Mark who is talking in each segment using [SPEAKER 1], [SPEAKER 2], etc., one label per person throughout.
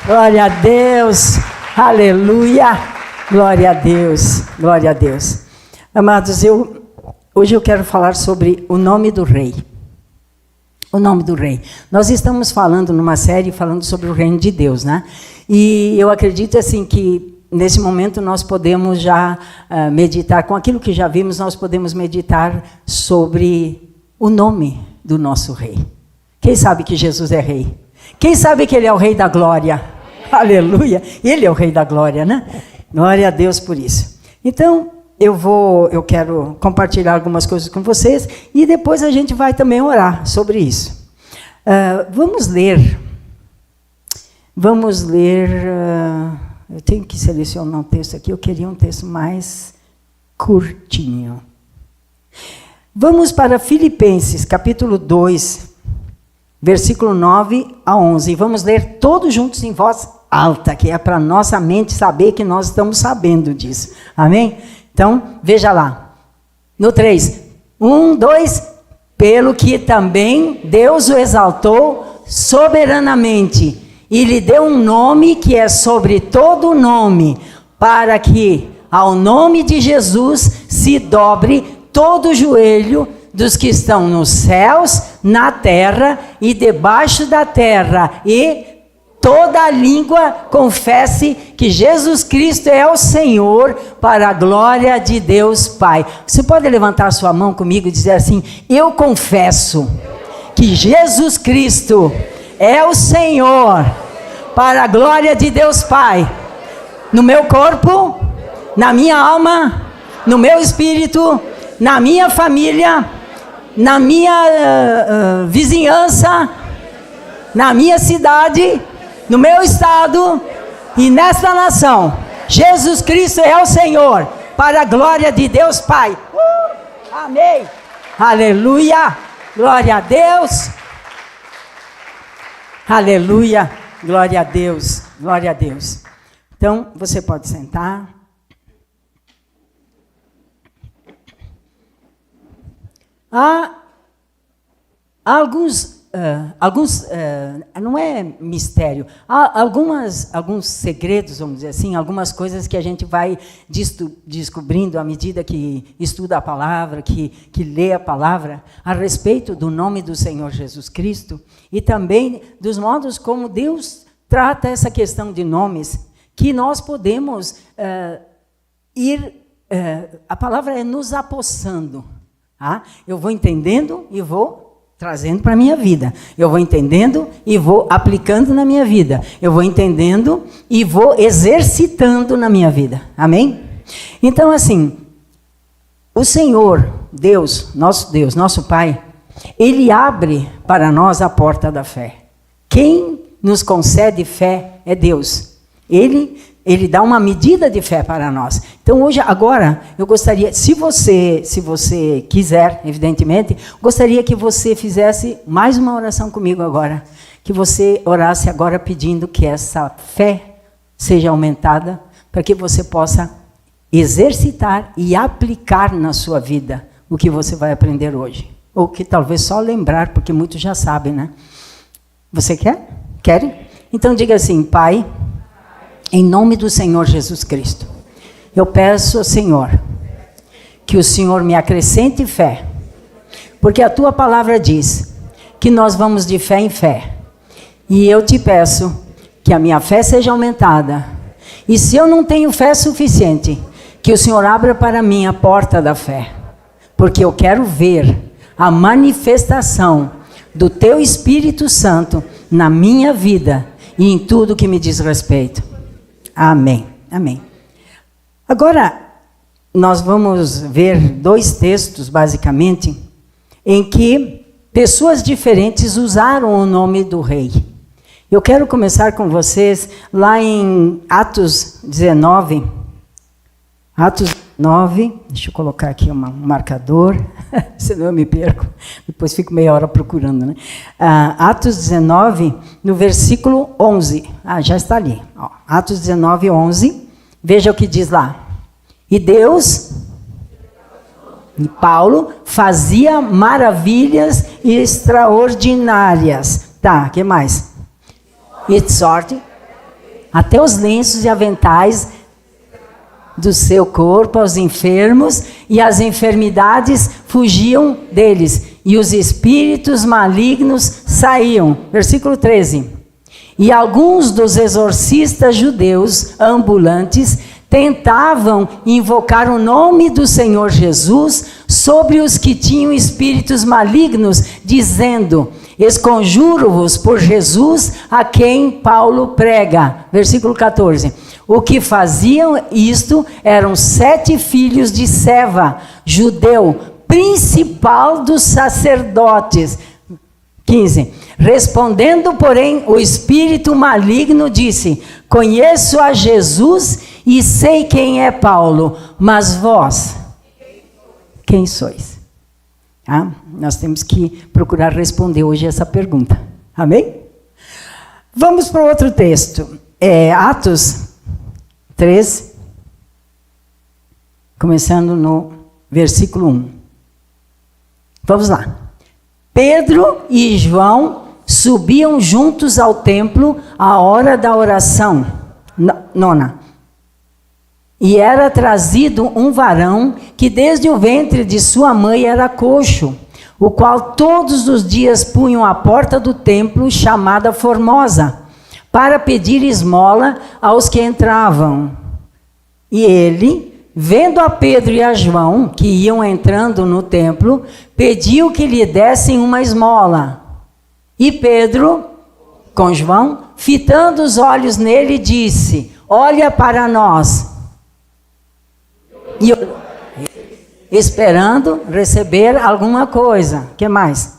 [SPEAKER 1] Glória a Deus. Aleluia. Glória a Deus. Glória a Deus. Amados, hoje eu quero falar sobre o nome do Rei. O nome do Rei. Nós estamos falando numa série falando sobre o reino de Deus, né? E eu acredito assim que nesse momento nós podemos já meditar com aquilo que já vimos, nós podemos meditar sobre o nome do nosso Rei. Quem sabe que Jesus é Rei? Quem sabe que Ele é o Rei da Glória? Aleluia! Ele é o Rei da Glória, né? Glória a Deus por isso. Então, eu quero compartilhar algumas coisas com vocês e depois a gente vai também orar sobre isso. Vamos ler. Eu tenho que selecionar um texto aqui, eu queria um texto mais curtinho. Vamos para Filipenses, capítulo 2, versículo 9 a 11. Vamos ler todos juntos em voz alta, que é para nossa mente saber que nós estamos sabendo disso. Amém? Então, veja lá. No 3. 1, 2. Pelo que também Deus o exaltou soberanamente e lhe deu um nome que é sobre todo nome, para que ao nome de Jesus se dobre todo o joelho dos que estão nos céus, na terra e debaixo da terra, e toda a língua confesse que Jesus Cristo é o Senhor, para a glória de Deus Pai. Você pode levantar sua mão comigo e dizer assim: eu confesso que Jesus Cristo é o Senhor, para a glória de Deus Pai, no meu corpo, na minha alma, no meu espírito, na minha família, na minha vizinhança, na minha cidade, no meu estado e nesta nação. Jesus Cristo é o Senhor, para a glória de Deus Pai. Amém. Aleluia. Glória a Deus. Aleluia. Glória a Deus. Glória a Deus. Então, você pode sentar. Há não é mistério, há alguns segredos, vamos dizer assim, algumas coisas que a gente vai descobrindo à medida que estuda a palavra, que lê a palavra, a respeito do nome do Senhor Jesus Cristo e também dos modos como Deus trata essa questão de nomes, que nós podemos a palavra é nos apossando. Eu vou entendendo e vou trazendo para a minha vida. Eu vou entendendo e vou aplicando na minha vida. Eu vou entendendo e vou exercitando na minha vida. Amém? Então, assim, o Senhor, Deus, nosso Pai, Ele abre para nós a porta da fé. Quem nos concede fé é Deus. Ele dá uma medida de fé para nós. Então, agora, eu gostaria, se você quiser, evidentemente, gostaria que você fizesse mais uma oração comigo agora. Que você orasse agora pedindo que essa fé seja aumentada, para que você possa exercitar e aplicar na sua vida o que você vai aprender hoje. Ou que talvez só lembrar, porque muitos já sabem, né? Você quer? Quer? Então, diga assim: Pai, em nome do Senhor Jesus Cristo, eu peço ao Senhor que o Senhor me acrescente fé, porque a Tua palavra diz que nós vamos de fé em fé. E eu te peço que a minha fé seja aumentada. E se eu não tenho fé suficiente, que o Senhor abra para mim a porta da fé, porque eu quero ver a manifestação do Teu Espírito Santo na minha vida e em tudo que me diz respeito. Amém, amém. Agora, nós vamos ver dois textos, basicamente, em que pessoas diferentes usaram o nome do rei. Eu quero começar com vocês lá em Atos 19. Atos 9, deixa eu colocar aqui um marcador, senão eu me perco, depois fico meia hora procurando, né? Atos 19, no versículo 11, já está ali, Atos 19, 11, veja o que diz lá. E Deus, e Paulo, fazia maravilhas extraordinárias. Tá, o que mais? E sorte, até os lenços e aventais do seu corpo aos enfermos, e as enfermidades fugiam deles, e os espíritos malignos saíam. Versículo 13. E alguns dos exorcistas judeus ambulantes tentavam invocar o nome do Senhor Jesus sobre os que tinham espíritos malignos, dizendo: esconjuro-vos por Jesus a quem Paulo prega. Versículo 14. O que faziam isto eram 7 filhos de Seva, judeu, principal dos sacerdotes. 15. Respondendo, porém, o espírito maligno disse: conheço a Jesus e sei quem é Paulo, mas vós, quem sois? Nós temos que procurar responder hoje essa pergunta. Amém? Vamos para outro texto. Atos 3, começando no versículo 1. Vamos lá. Pedro e João subiam juntos ao templo à hora da oração, 9. E era trazido um varão que desde o ventre de sua mãe era coxo, o qual todos os dias punham à porta do templo, chamada Formosa, para pedir esmola aos que entravam. E ele, vendo a Pedro e a João, que iam entrando no templo, pediu que lhe dessem uma esmola. E Pedro, com João, fitando os olhos nele, disse: olha para nós. E esperando receber alguma coisa. O que mais?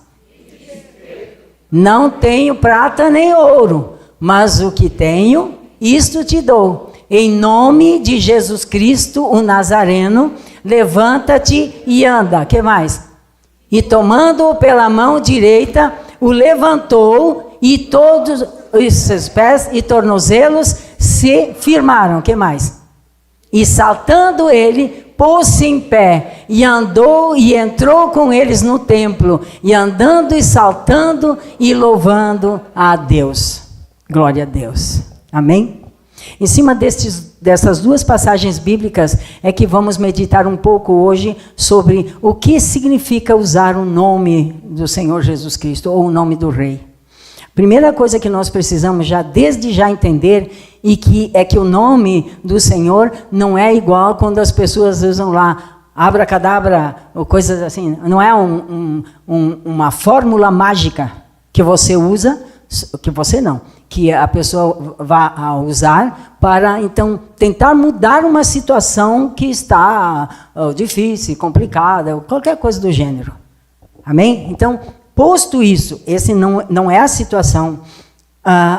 [SPEAKER 1] Não tenho prata nem ouro, mas o que tenho, isto te dou. Em nome de Jesus Cristo, o Nazareno, levanta-te e anda. O que mais? E tomando-o pela mão direita, o levantou, e todos os seus pés e tornozelos se firmaram. O que mais? E saltando ele, pôs-se em pé, e andou e entrou com eles no templo, e andando e saltando e louvando a Deus. Glória a Deus. Amém? Em cima dessas duas passagens bíblicas é que vamos meditar um pouco hoje sobre o que significa usar o nome do Senhor Jesus Cristo, ou o nome do Rei. Primeira coisa que nós precisamos desde já entender é que o nome do Senhor não é igual quando as pessoas usam lá abracadabra ou coisas assim. Não é uma fórmula mágica que você usa, que a pessoa vai usar para então tentar mudar uma situação que está difícil, complicada, qualquer coisa do gênero. Amém? Então, posto isso, esse não é a situação.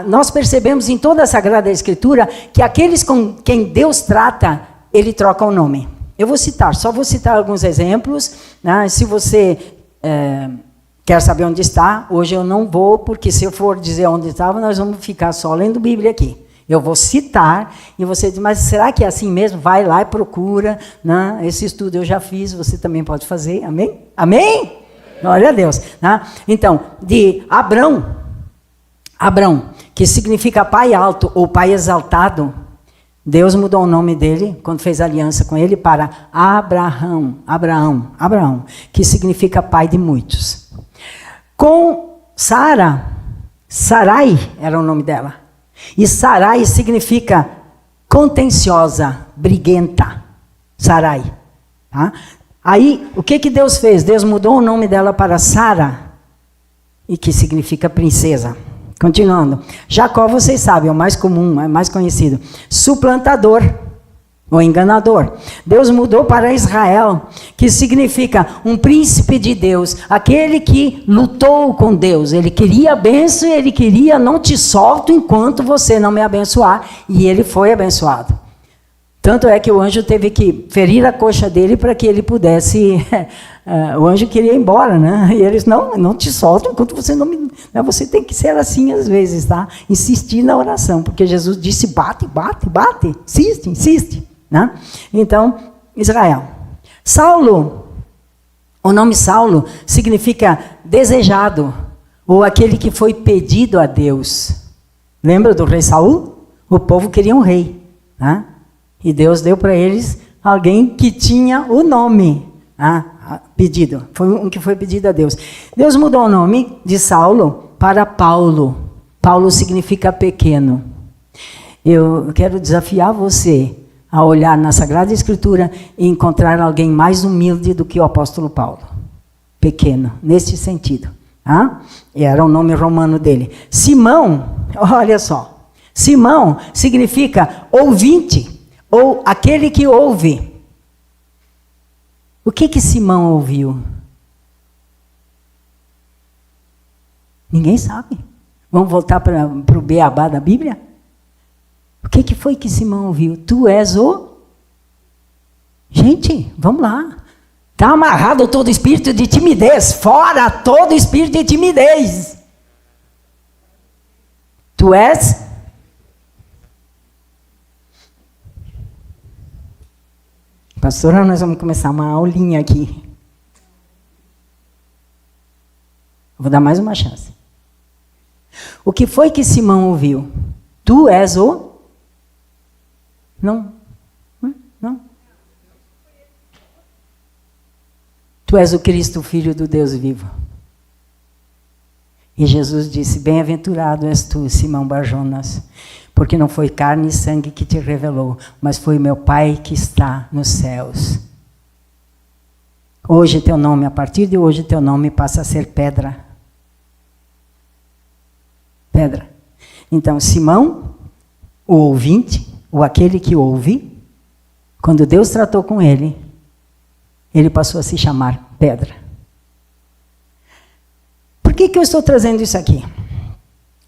[SPEAKER 1] Nós percebemos em toda a Sagrada Escritura que aqueles com quem Deus trata, Ele troca o nome. Eu só vou citar alguns exemplos, né? Se você quer saber onde está, hoje eu não vou, porque se eu for dizer onde estava, nós vamos ficar só lendo Bíblia aqui. Eu vou citar, e você diz, mas será que é assim mesmo? Vai lá e procura, né? Esse estudo eu já fiz, você também pode fazer, amém? Amém? Glória a Deus. Né? Então, de Abrão, que significa pai alto ou pai exaltado, Deus mudou o nome dele, quando fez aliança com ele, para Abraão, que significa pai de muitos. Com Sara, Sarai era o nome dela. E Sarai significa contenciosa, briguenta. Sarai. Tá? Aí, o que Deus fez? Deus mudou o nome dela para Sara, e que significa princesa. Continuando. Jacó, vocês sabem, é o mais comum, é mais conhecido. Suplantador, ou enganador. Deus mudou para Israel, que significa um príncipe de Deus, aquele que lutou com Deus. Ele queria a bênção, ele queria, não te solto enquanto você não me abençoar. E ele foi abençoado. Tanto é que o anjo teve que ferir a coxa dele para que ele pudesse... o anjo queria ir embora, né? E eles, não te soltam enquanto você não me... Você tem que ser assim às vezes, tá? Insistir na oração, porque Jesus disse, bate, insiste. Né? Então, Israel. Saulo, o nome Saulo significa desejado, ou aquele que foi pedido a Deus. Lembra do rei Saul? O povo queria um rei. Né? E Deus deu para eles alguém que tinha o nome pedido. Foi um que foi pedido a Deus. Deus mudou o nome de Saulo para Paulo. Paulo significa pequeno. Eu quero desafiar você a olhar na Sagrada Escritura e encontrar alguém mais humilde do que o apóstolo Paulo. Pequeno, nesse sentido. Era o nome romano dele. Simão, olha só. Simão significa ouvinte, ou aquele que ouve. O que Simão ouviu? Ninguém sabe. Vamos voltar para o beabá da Bíblia? O que foi que Simão ouviu? Tu és o... Gente, vamos lá. Está amarrado todo espírito de timidez. Fora todo espírito de timidez. Tu és... Pastora, nós vamos começar uma aulinha aqui. Vou dar mais uma chance. O que foi que Simão ouviu? Tu és o... Não. Tu és o Cristo, Filho do Deus vivo. E Jesus disse, bem-aventurado és tu, Simão Barjonas, porque não foi carne e sangue que te revelou, mas foi meu Pai que está nos céus. Hoje teu nome, a partir de hoje teu nome passa a ser Pedra. Pedra. Então, Simão, o ouvinte, ou aquele que ouve, quando Deus tratou com ele, ele passou a se chamar Pedra. Por que eu estou trazendo isso aqui?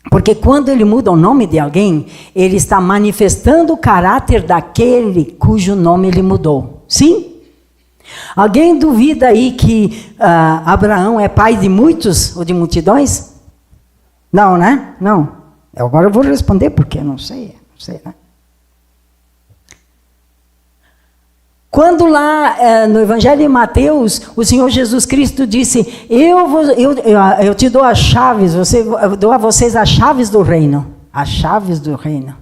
[SPEAKER 1] Porque quando ele muda o nome de alguém, ele está manifestando o caráter daquele cujo nome ele mudou. Sim? Alguém duvida aí que Abraão é pai de muitos ou de multidões? Não, né? Não. Agora eu vou responder porque eu não sei, né? Quando lá no Evangelho de Mateus, o Senhor Jesus Cristo disse, eu te dou as chaves, eu dou a vocês as chaves do reino. As chaves do reino.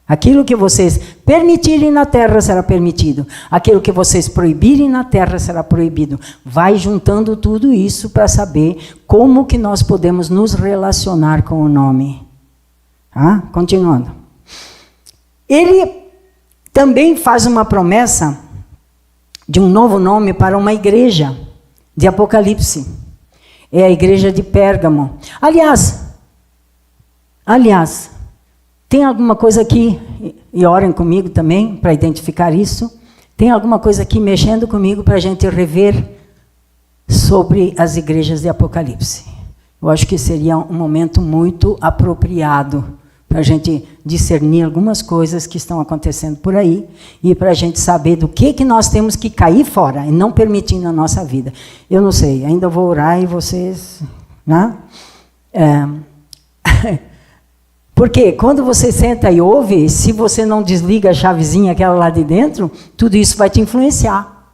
[SPEAKER 1] Aquilo que vocês permitirem na terra será permitido. Aquilo que vocês proibirem na terra será proibido. Vai juntando tudo isso para saber como que nós podemos nos relacionar com o nome. Continuando. Ele também faz uma promessa de um novo nome para uma igreja de Apocalipse. É a igreja de Pérgamo. Aliás, tem alguma coisa aqui, e orem comigo também, para identificar isso, tem alguma coisa aqui mexendo comigo para a gente rever sobre as igrejas de Apocalipse. Eu acho que seria um momento muito apropriado para a gente discernir algumas coisas que estão acontecendo por aí e para a gente saber do que nós temos que cair fora e não permitir na nossa vida. Eu não sei, ainda vou orar e vocês... Né? Porque quando você senta e ouve, se você não desliga a chavezinha aquela lá de dentro, tudo isso vai te influenciar.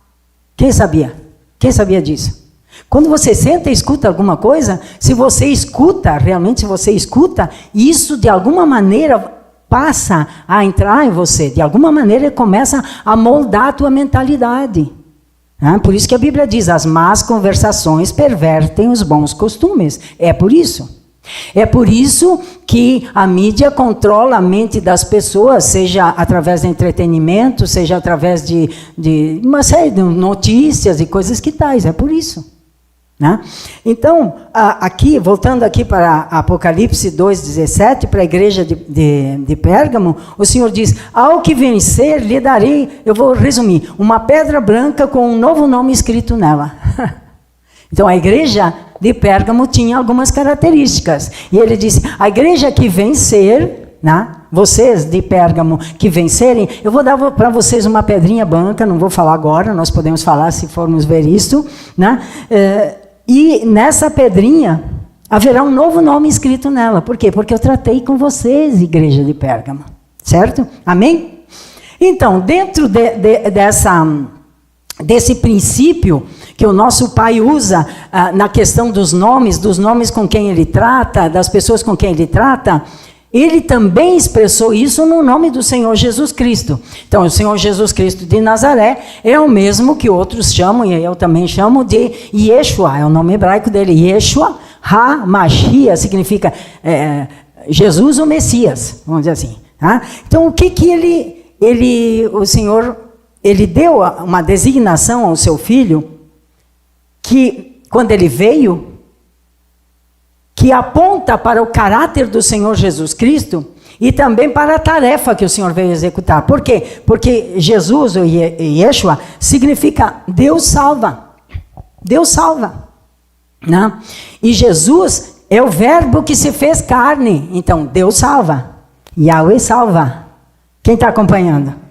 [SPEAKER 1] Quem sabia? Quem sabia disso? Quando você senta e escuta alguma coisa, se você escuta, realmente se você escuta, isso de alguma maneira passa a entrar em você, de alguma maneira começa a moldar a tua mentalidade. Por isso que a Bíblia diz, as más conversações pervertem os bons costumes. É por isso. É por isso que a mídia controla a mente das pessoas, seja através de entretenimento, seja através de uma série de notícias e coisas que tais. É por isso. Né? Então, aqui, voltando aqui para Apocalipse 2,17, para a igreja de Pérgamo, o Senhor diz, ao que vencer lhe darei, eu vou resumir, uma pedra branca com um novo nome escrito nela. Então, a igreja de Pérgamo tinha algumas características, e ele disse, a igreja que vencer, né? Vocês de Pérgamo que vencerem, eu vou dar para vocês uma pedrinha branca, não vou falar agora, nós podemos falar se formos ver isso, né? E nessa pedrinha haverá um novo nome escrito nela. Por quê? Porque eu tratei com vocês, igreja de Pérgamo. Certo? Amém? Então, dentro desse princípio que o nosso Pai usa na questão dos nomes com quem Ele trata, das pessoas com quem Ele trata, ele também expressou isso no nome do Senhor Jesus Cristo. Então, o Senhor Jesus Cristo de Nazaré é o mesmo que outros chamam, e eu também chamo de Yeshua, é o nome hebraico dele. Yeshua HaMashiach significa Jesus o Messias, vamos dizer assim. Tá? Então, o que o Senhor, ele deu uma designação ao seu filho, que quando ele veio, que aponta para o caráter do Senhor Jesus Cristo e também para a tarefa que o Senhor veio executar. Por quê? Porque Jesus, ou Yeshua, significa Deus salva. Deus salva. Né? E Jesus é o verbo que se fez carne. Então, Deus salva. Yahweh salva. Quem está acompanhando?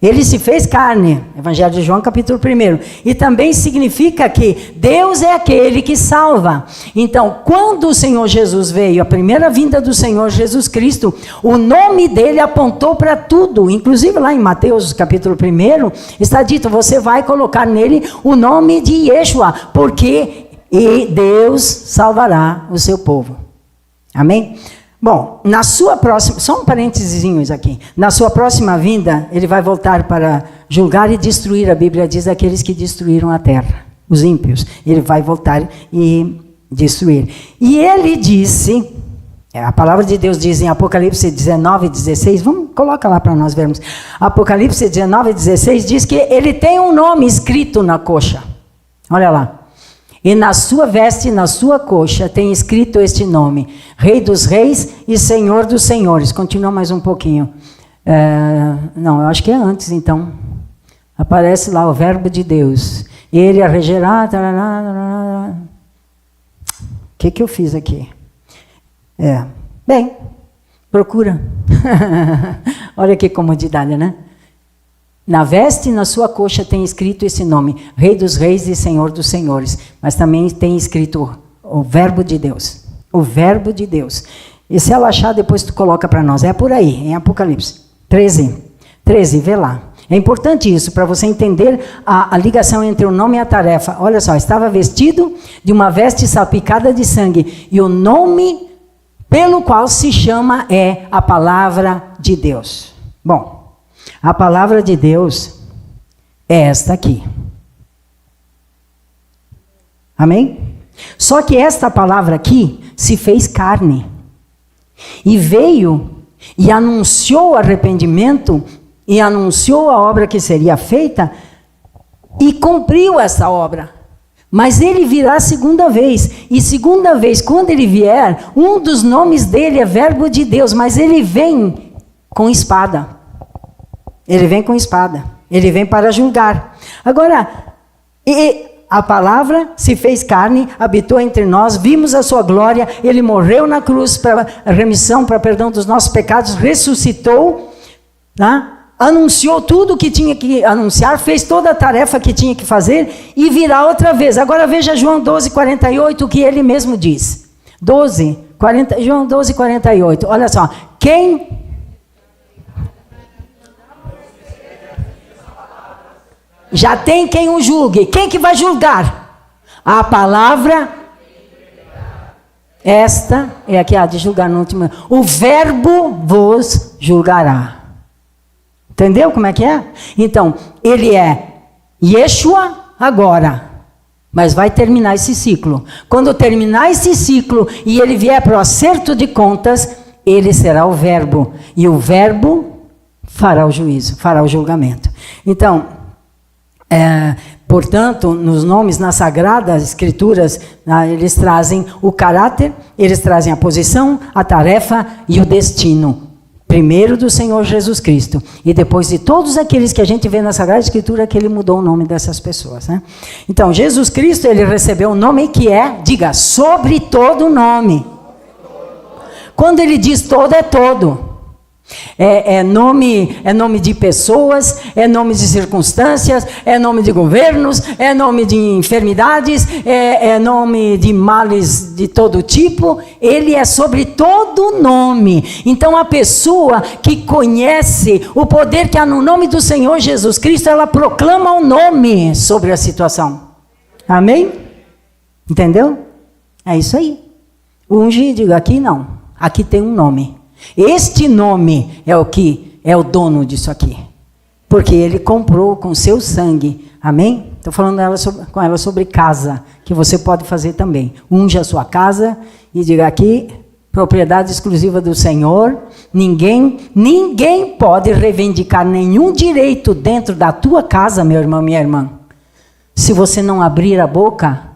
[SPEAKER 1] Ele se fez carne, Evangelho de João, capítulo 1. E também significa que Deus é aquele que salva. Então, quando o Senhor Jesus veio, a primeira vinda do Senhor Jesus Cristo, o nome dele apontou para tudo. Inclusive lá em Mateus, capítulo 1, está dito, você vai colocar nele o nome de Yeshua, porque Deus salvará o seu povo. Amém? Bom, na sua próxima, só um parênteses aqui, na sua próxima vinda, ele vai voltar para julgar e destruir, a Bíblia diz, aqueles que destruíram a terra, os ímpios, ele vai voltar e destruir. E ele disse, a palavra de Deus diz em Apocalipse 19:16, coloca lá para nós vermos, Apocalipse 19:16 diz que ele tem um nome escrito na coxa, olha lá. E na sua veste, na sua coxa, tem escrito este nome, Rei dos Reis e Senhor dos Senhores. Continua mais um pouquinho. Não, eu acho que é antes, então. Aparece lá o verbo de Deus. Ele a regerá. O que eu fiz aqui? Bem, procura. Olha que comodidade, né? Na veste e na sua coxa tem escrito esse nome, Rei dos Reis e Senhor dos Senhores. Mas também tem escrito o verbo de Deus. O verbo de Deus. E se ela achar, depois tu coloca para nós. É por aí, em Apocalipse 13, vê lá. É importante isso, para você entender a ligação entre o nome e a tarefa. Olha só, estava vestido de uma veste salpicada de sangue. E o nome pelo qual se chama é a palavra de Deus. Bom, a palavra de Deus é esta aqui. Amém? Só que esta palavra aqui se fez carne. E veio e anunciou arrependimento e anunciou a obra que seria feita e cumpriu essa obra. Mas ele virá segunda vez. E segunda vez, quando ele vier, um dos nomes dele é verbo de Deus, mas ele vem com espada. Ele vem com espada. Ele vem para julgar. Agora, a palavra se fez carne, habitou entre nós, vimos a sua glória, ele morreu na cruz para remissão, para perdão dos nossos pecados, ressuscitou, tá? Anunciou tudo o que tinha que anunciar, fez toda a tarefa que tinha que fazer e virá outra vez. Agora veja João 12:48, o que ele mesmo diz. João 12:48, olha só. Quem... Já tem quem o julgue. Quem que vai julgar? A palavra. Esta é a que há de julgar no último. O verbo vos julgará. Entendeu como é que é? Então, ele é Yeshua agora. Mas vai terminar esse ciclo. Quando terminar esse ciclo e ele vier para o acerto de contas, ele será o verbo. E o verbo fará o juízo, fará o julgamento. Então... portanto, nos nomes, nas Sagradas Escrituras, eles trazem o caráter, eles trazem a posição, a tarefa e o destino. Primeiro do Senhor Jesus Cristo. E depois de todos aqueles que a gente vê na Sagrada Escritura, que ele mudou o nome dessas pessoas. Né? Então, Jesus Cristo, ele recebeu um nome que diga, sobre todo nome. Quando ele diz todo, é todo. É nome de pessoas, é nome de circunstâncias, é nome de governos, é nome de enfermidades, é nome de males de todo tipo. Ele é sobre todo nome. Então a pessoa que conhece o poder que há no nome do Senhor Jesus Cristo, ela proclama o nome sobre a situação. Amém? Entendeu? É isso aí. Unge e diga, aqui não, aqui tem um nome. Este nome é o que é o dono disso aqui. Porque ele comprou com seu sangue. Amém? Estou falando com ela sobre casa, que você pode fazer também. Unja a sua casa e diga aqui, propriedade exclusiva do Senhor. Ninguém pode reivindicar nenhum direito dentro da tua casa, meu irmão, minha irmã. Se você não abrir a boca,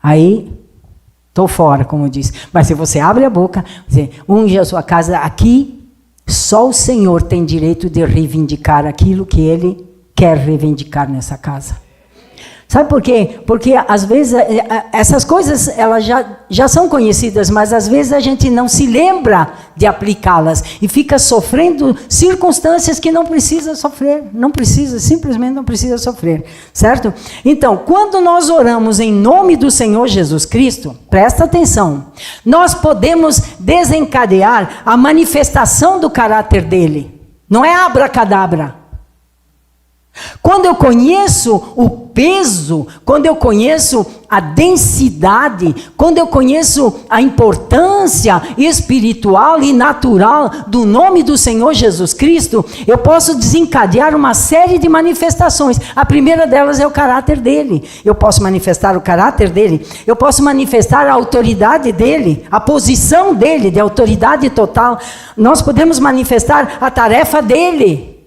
[SPEAKER 1] aí estou fora, como disse. Mas se você abre a boca, você unge a sua casa aqui, só o Senhor tem direito de reivindicar aquilo que Ele quer reivindicar nessa casa. Sabe por quê? Porque às vezes essas coisas elas já são conhecidas, mas às vezes a gente não se lembra de aplicá-las e fica sofrendo circunstâncias que não precisa sofrer, simplesmente não precisa sofrer, certo? Então, quando nós oramos em nome do Senhor Jesus Cristo, presta atenção, nós podemos desencadear a manifestação do caráter dele, não é abracadabra. Quando eu conheço o peso, quando eu conheço a densidade, quando eu conheço a importância espiritual e natural do nome do Senhor Jesus Cristo, eu posso desencadear uma série de manifestações. A primeira delas é o caráter dele. Eu posso manifestar o caráter dele, eu posso manifestar a autoridade dele, a posição dele de autoridade total. Nós podemos manifestar a tarefa dele.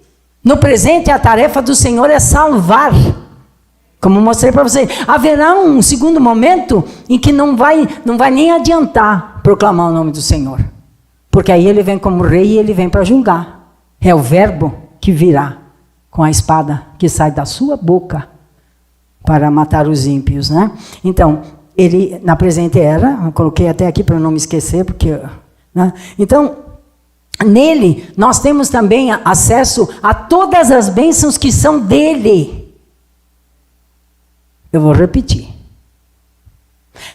[SPEAKER 1] No presente, a tarefa do Senhor é salvar. Como mostrei para você, haverá um segundo momento em que não vai nem adiantar proclamar o nome do Senhor. Porque aí ele vem como rei e ele vem para julgar. É o verbo que virá com a espada que sai da sua boca para matar os ímpios, né? Então, ele na presente era, eu coloquei até aqui para não me esquecer, porque, né? Então, nele, nós temos também acesso a todas as bênçãos que são dele. Eu vou repetir.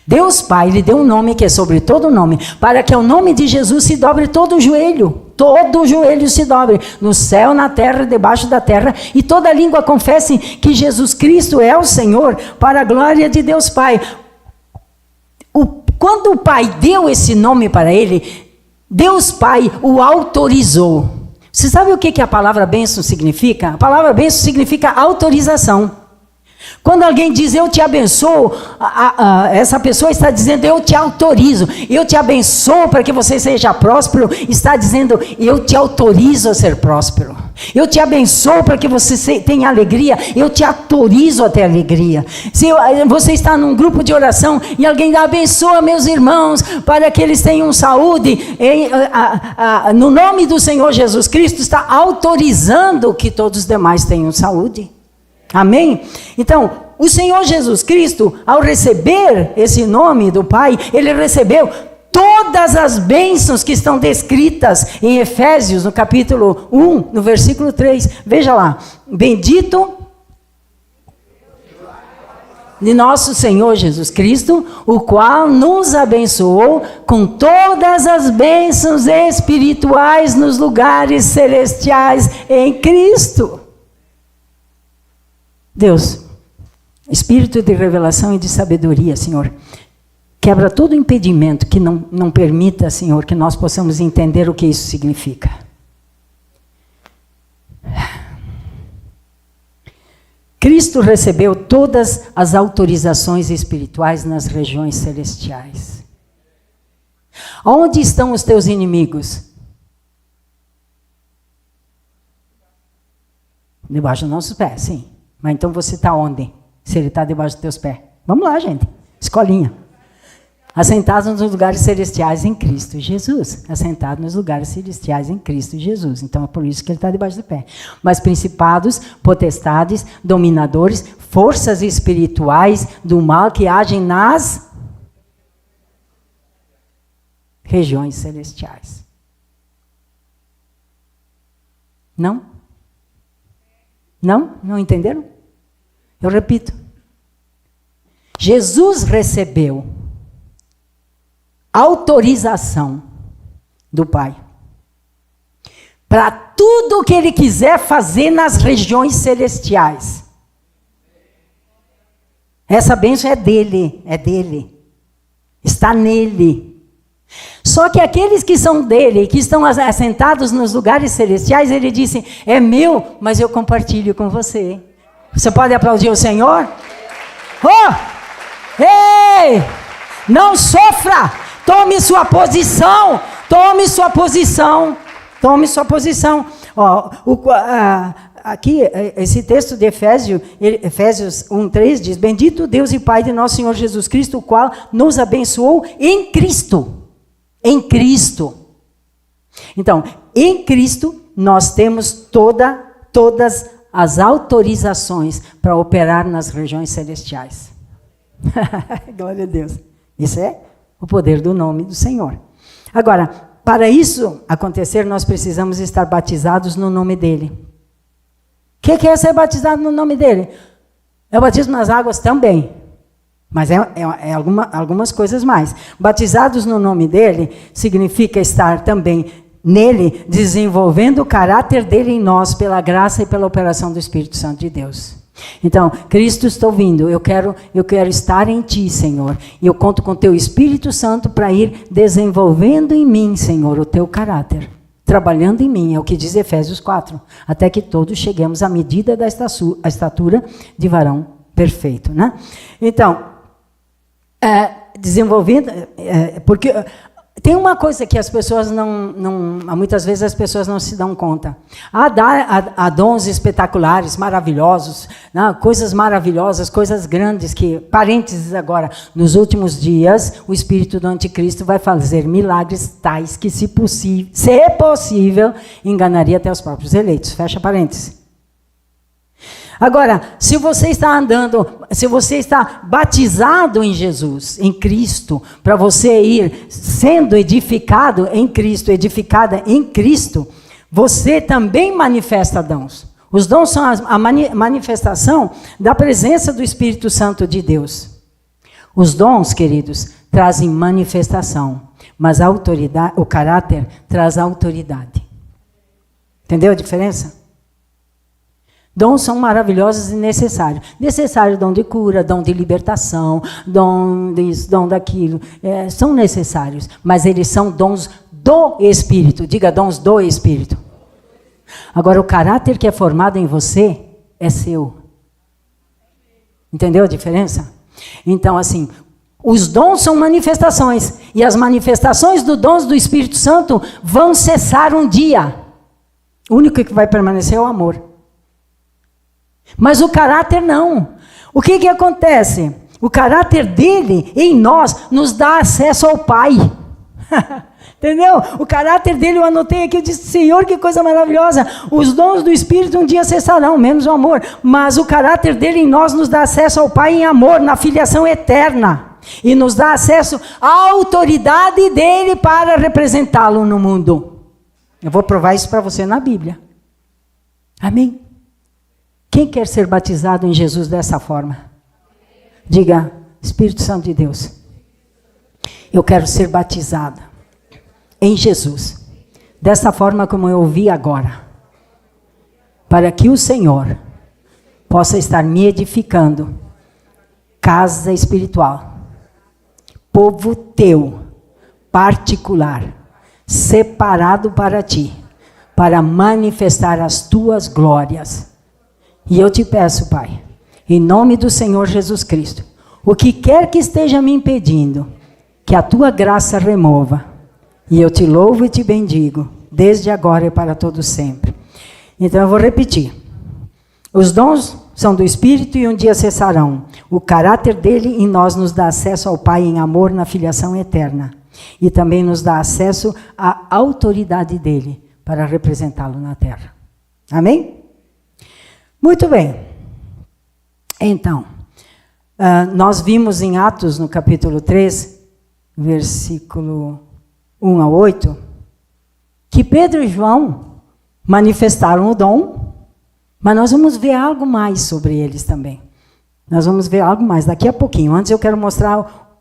[SPEAKER 1] Deus Pai lhe deu um nome que é sobre todo nome, para que ao nome de Jesus se dobre todo o joelho se dobre, no céu, na terra, debaixo da terra, e toda língua confesse que Jesus Cristo é o Senhor, para a glória de Deus Pai. Quando o Pai deu esse nome para ele, Deus Pai o autorizou. Você sabe o que a palavra bênção significa? A palavra bênção significa autorização. Quando alguém diz eu te abençoo, essa pessoa está dizendo eu te autorizo, eu te abençoo para que você seja próspero, está dizendo eu te autorizo a ser próspero. Eu te abençoo para que você tenha alegria, eu te autorizo a ter alegria. Se você está num grupo de oração e alguém abençoa meus irmãos para que eles tenham saúde, no nome do Senhor Jesus Cristo está autorizando que todos os demais tenham saúde. Amém? Então, o Senhor Jesus Cristo, ao receber esse nome do Pai, ele recebeu todas as bênçãos que estão descritas em Efésios, no capítulo 1, no versículo 3. Veja lá, bendito de nosso Senhor Jesus Cristo, o qual nos abençoou com todas as bênçãos espirituais nos lugares celestiais em Cristo. Deus, espírito de revelação e de sabedoria, Senhor, quebra todo impedimento que não permita, Senhor, que nós possamos entender o que isso significa. Cristo recebeu todas as autorizações espirituais nas regiões celestiais. Onde estão os teus inimigos? Debaixo dos nossos pés, sim. Mas então você está onde? Se ele está debaixo dos teus pés. Vamos lá, gente. Escolinha. Assentados nos lugares celestiais em Cristo Jesus. Assentado nos lugares celestiais em Cristo Jesus. Então é por isso que ele está debaixo do pé. Mas principados, potestades, dominadores, forças espirituais do mal que agem nas regiões celestiais. Não? Não entenderam? Eu repito. Jesus recebeu autorização do Pai para tudo o que ele quiser fazer nas regiões celestiais. Essa bênção é dele, está nele. só que aqueles que são dele, que estão assentados nos lugares celestiais, ele disse, é meu, mas eu compartilho com você. Você pode aplaudir o Senhor? Oh! Ei! Não sofra! Tome sua posição! Tome sua posição! Tome sua posição! Ó, aqui, esse texto de Efésios 1:3 diz, bendito Deus e Pai de nosso Senhor Jesus Cristo, o qual nos abençoou em Cristo. Em Cristo. Então, em Cristo, nós temos todas as autorizações para operar nas regiões celestiais. Glória a Deus. Isso é o poder do nome do Senhor. Agora, para isso acontecer, nós precisamos estar batizados no nome dele. O que é ser batizado no nome dele? É o batismo nas águas também. Mas algumas coisas mais. Batizados no nome dele significa estar também nele, desenvolvendo o caráter dele em nós, pela graça e pela operação do Espírito Santo de Deus. Então, Cristo, estou vindo, eu quero estar em ti, Senhor, e eu conto com o teu Espírito Santo para ir desenvolvendo em mim, Senhor, o teu caráter, trabalhando em mim, é o que diz Efésios 4, até que todos cheguemos à medida da estatura de varão perfeito, né? Então, desenvolvendo, porque tem uma coisa que as pessoas muitas vezes as pessoas não se dão conta. Há dons espetaculares, maravilhosos, né? Coisas maravilhosas, coisas grandes que, parênteses agora, nos últimos dias, o espírito do anticristo vai fazer milagres tais que, se possível, enganaria até os próprios eleitos. Fecha parênteses. Agora, se você está batizado em Jesus, em Cristo, para você ir sendo edificado em Cristo, edificada em Cristo, você também manifesta dons. Os dons são a manifestação da presença do Espírito Santo de Deus. Os dons, queridos, trazem manifestação, mas a autoridade, o caráter traz autoridade. Entendeu a diferença? Dons são maravilhosos e necessários. Necessário dom de cura, dom de libertação, dom disso, dom daquilo. São necessários, mas eles são dons do Espírito. Diga, dons do Espírito. Agora, o caráter que é formado em você é seu. Entendeu a diferença? Então, assim, os dons são manifestações. E as manifestações dos dons do Espírito Santo vão cessar um dia. O único que vai permanecer é o amor. Mas o caráter não. O que acontece? O caráter dele em nós nos dá acesso ao Pai. Entendeu? O caráter dele, eu anotei aqui, eu disse, Senhor, que coisa maravilhosa. Os dons do Espírito um dia cessarão, menos o amor. Mas o caráter dele em nós nos dá acesso ao Pai em amor, na filiação eterna. E nos dá acesso à autoridade dele para representá-lo no mundo. Eu vou provar isso para você na Bíblia. Amém? Quem quer ser batizado em Jesus dessa forma? Diga, Espírito Santo de Deus, eu quero ser batizado em Jesus, dessa forma como eu ouvi agora, para que o Senhor possa estar me edificando, casa espiritual, povo teu, particular, separado para ti, para manifestar as tuas glórias. E eu te peço, Pai, em nome do Senhor Jesus Cristo, o que quer que esteja me impedindo, que a tua graça remova. E eu te louvo e te bendigo, desde agora e para todo sempre. Então eu vou repetir. Os dons são do Espírito e um dia cessarão. O caráter dele em nós nos dá acesso ao Pai em amor na filiação eterna. E também nos dá acesso à autoridade dele para representá-lo na terra. Amém? Muito bem. Então, nós vimos em Atos, no capítulo 3, versículo 1 a 8, que Pedro e João manifestaram o dom, mas nós vamos ver algo mais sobre eles também. Nós vamos ver algo mais daqui a pouquinho. Antes eu quero mostrar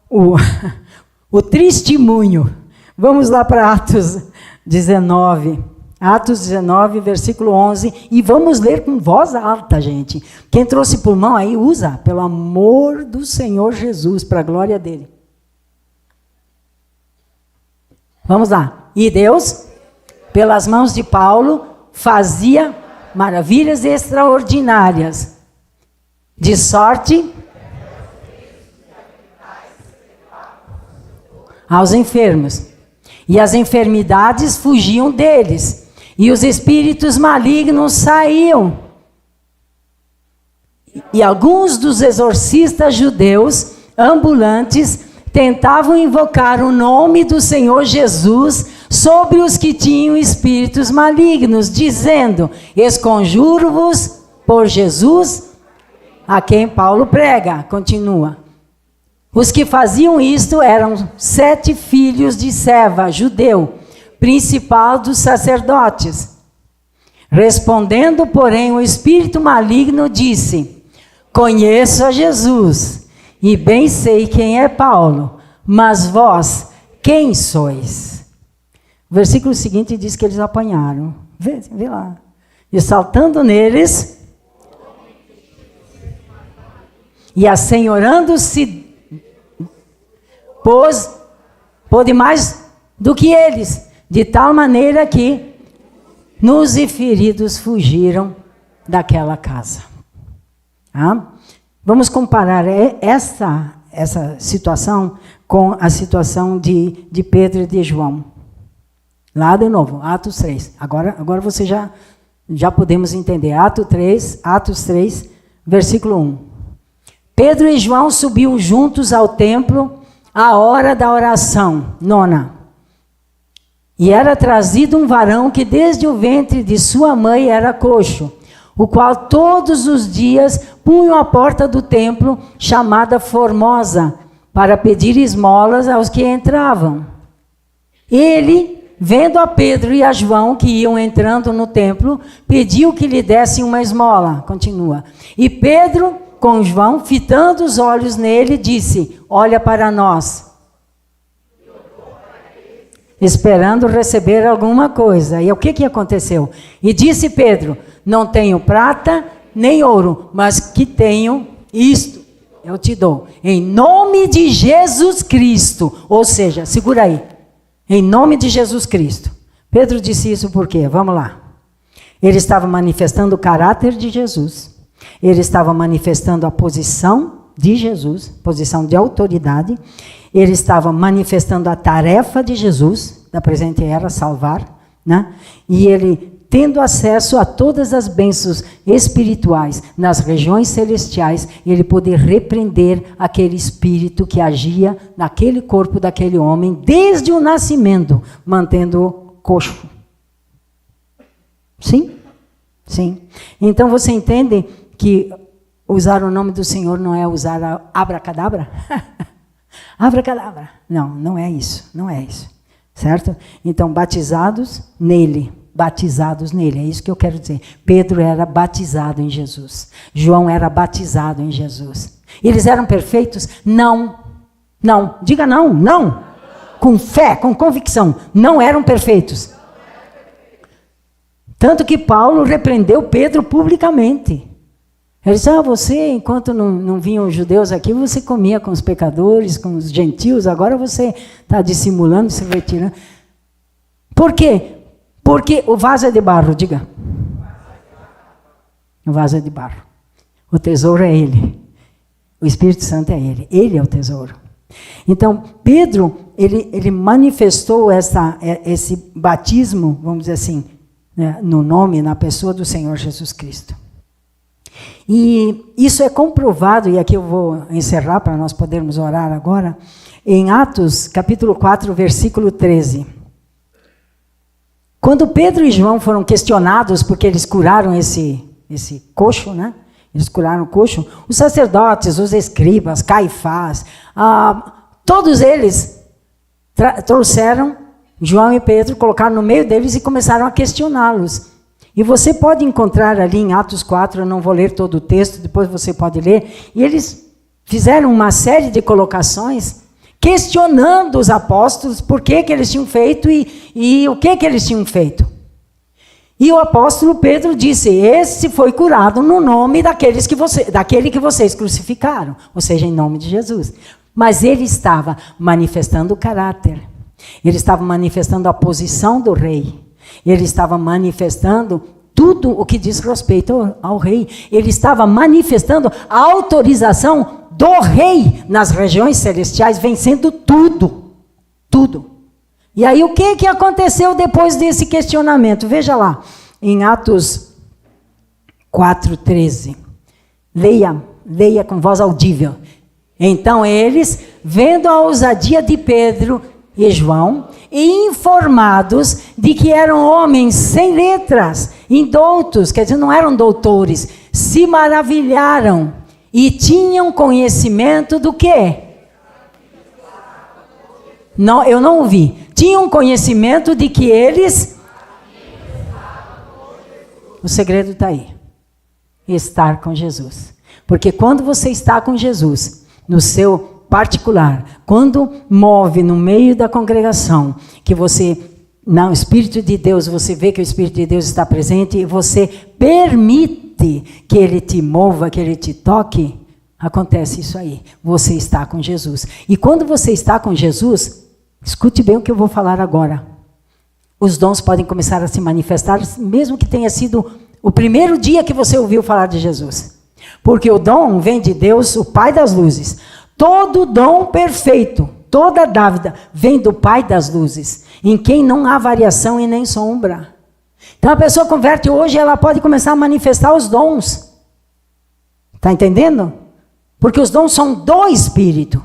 [SPEAKER 1] o testemunho. Vamos lá para Atos 19. Atos 19, versículo 11, e vamos ler com voz alta, gente. Quem trouxe pulmão aí, usa, pelo amor do Senhor Jesus, para a glória dele. Vamos lá. E Deus, pelas mãos de Paulo, fazia maravilhas extraordinárias, de sorte aos enfermos. E as enfermidades fugiam deles, e os espíritos malignos saíam. E alguns dos exorcistas judeus ambulantes tentavam invocar o nome do Senhor Jesus sobre os que tinham espíritos malignos, dizendo: esconjuro-vos por Jesus, a quem Paulo prega. Continua. Os que faziam isto eram 7 filhos de Seva, judeu, principal dos sacerdotes. Respondendo, porém, o espírito maligno disse: conheço a Jesus, e bem sei quem é Paulo, mas vós, quem sois? O versículo seguinte diz que eles apanharam. Vê lá. E saltando neles, e assenhorando-se, pôde mais do que eles, de tal maneira que nus e feridos fugiram daquela casa. Vamos comparar essa situação com a situação de Pedro e de João. Lá de novo, Atos 3. Agora você já podemos entender. Atos 3, versículo 1. Pedro e João subiam juntos ao templo à hora da oração, 9. E era trazido um varão que desde o ventre de sua mãe era coxo, o qual todos os dias punham à porta do templo, chamada Formosa, para pedir esmolas aos que entravam. Ele, vendo a Pedro e a João que iam entrando no templo, pediu que lhe dessem uma esmola. Continua. E Pedro, com João, fitando os olhos nele, disse: olha para nós. Esperando receber alguma coisa. E o que aconteceu? E disse Pedro: não tenho prata nem ouro, mas que tenho isto, eu te dou. Em nome de Jesus Cristo. Ou seja, segura aí. Em nome de Jesus Cristo. Pedro disse isso por quê? Vamos lá. Ele estava manifestando o caráter de Jesus. Ele estava manifestando a posição de Jesus, posição de autoridade. Ele estava manifestando a tarefa de Jesus, da presente era, salvar, né? E ele, tendo acesso a todas as bênçãos espirituais nas regiões celestiais, ele poder repreender aquele espírito que agia naquele corpo daquele homem desde o nascimento, mantendo-o coxo. Sim? Sim. Então você entende que usar o nome do Senhor não é usar abracadabra? Abracadabra. Não é isso. Não é isso. Certo? Então, batizados nele, é isso que eu quero dizer. Pedro era batizado em Jesus. João era batizado em Jesus. Eles eram perfeitos? Não. Diga não. Com fé, com convicção. Não eram perfeitos. Tanto que Paulo repreendeu Pedro publicamente. Ele disse: você, enquanto não vinham os judeus aqui, você comia com os pecadores, com os gentios, agora você está dissimulando, se retirando. Por quê? Porque o vaso é de barro, diga. O vaso é de barro. O tesouro é ele. O Espírito Santo é ele. Ele é o tesouro. Então, Pedro, ele manifestou esse batismo, vamos dizer assim, né, no nome, na pessoa do Senhor Jesus Cristo. E isso é comprovado, e aqui eu vou encerrar para nós podermos orar agora, em Atos, capítulo 4, versículo 13. Quando Pedro e João foram questionados, porque eles curaram esse coxo, né? Eles curaram o coxo, os sacerdotes, os escribas, Caifás, todos eles trouxeram João e Pedro, colocaram no meio deles e começaram a questioná-los. E você pode encontrar ali em Atos 4, eu não vou ler todo o texto, depois você pode ler, e eles fizeram uma série de colocações, questionando os apóstolos por que eles tinham feito e o que eles tinham feito. E o apóstolo Pedro disse: esse foi curado no nome daquele que vocês crucificaram, ou seja, em nome de Jesus. Mas ele estava manifestando o caráter. Ele estava manifestando a posição do rei. Ele estava manifestando tudo o que diz respeito ao rei. Ele estava manifestando a autorização do rei nas regiões celestiais, vencendo tudo. Tudo. E aí o que aconteceu depois desse questionamento? Veja lá, em Atos 4:13. Leia com voz audível. Então eles, vendo a ousadia de Pedro e João, e informados de que eram homens sem letras, indoutos, quer dizer, não eram doutores, se maravilharam e tinham conhecimento do quê? Não, eu não ouvi. Tinham conhecimento de que eles... O segredo está aí. Estar com Jesus. Porque quando você está com Jesus, no seu particular, quando move no meio da congregação, que você, no Espírito de Deus, você vê que o Espírito de Deus está presente e você permite que ele te mova, que ele te toque, acontece isso aí. Você está com Jesus. E quando você está com Jesus, escute bem o que eu vou falar agora. Os dons podem começar a se manifestar, mesmo que tenha sido o primeiro dia que você ouviu falar de Jesus. Porque o dom vem de Deus, o Pai das luzes. Todo dom perfeito, toda dávida, vem do Pai das luzes, em quem não há variação e nem sombra. Então a pessoa converte hoje, ela pode começar a manifestar os dons. Está entendendo? Porque os dons são do Espírito.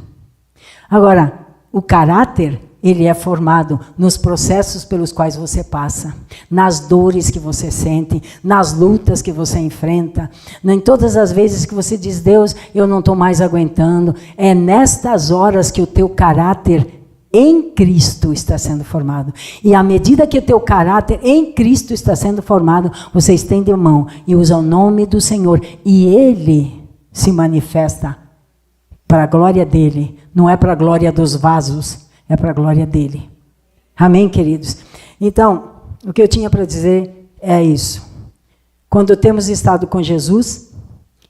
[SPEAKER 1] Agora, o caráter, ele é formado nos processos pelos quais você passa, nas dores que você sente, nas lutas que você enfrenta, em todas as vezes que você diz, Deus, eu não estou mais aguentando. É nestas horas que o teu caráter em Cristo está sendo formado. E à medida que o teu caráter em Cristo está sendo formado, você estende a mão e usa o nome do Senhor. E Ele se manifesta para a glória dEle, não é para a glória dos vasos, é para a glória dEle. Amém, queridos? Então, o que eu tinha para dizer é isso. Quando temos estado com Jesus,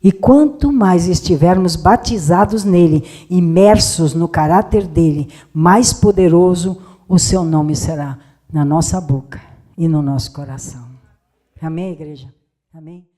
[SPEAKER 1] e quanto mais estivermos batizados nele, imersos no caráter dele, mais poderoso o seu nome será na nossa boca e no nosso coração. Amém, igreja? Amém?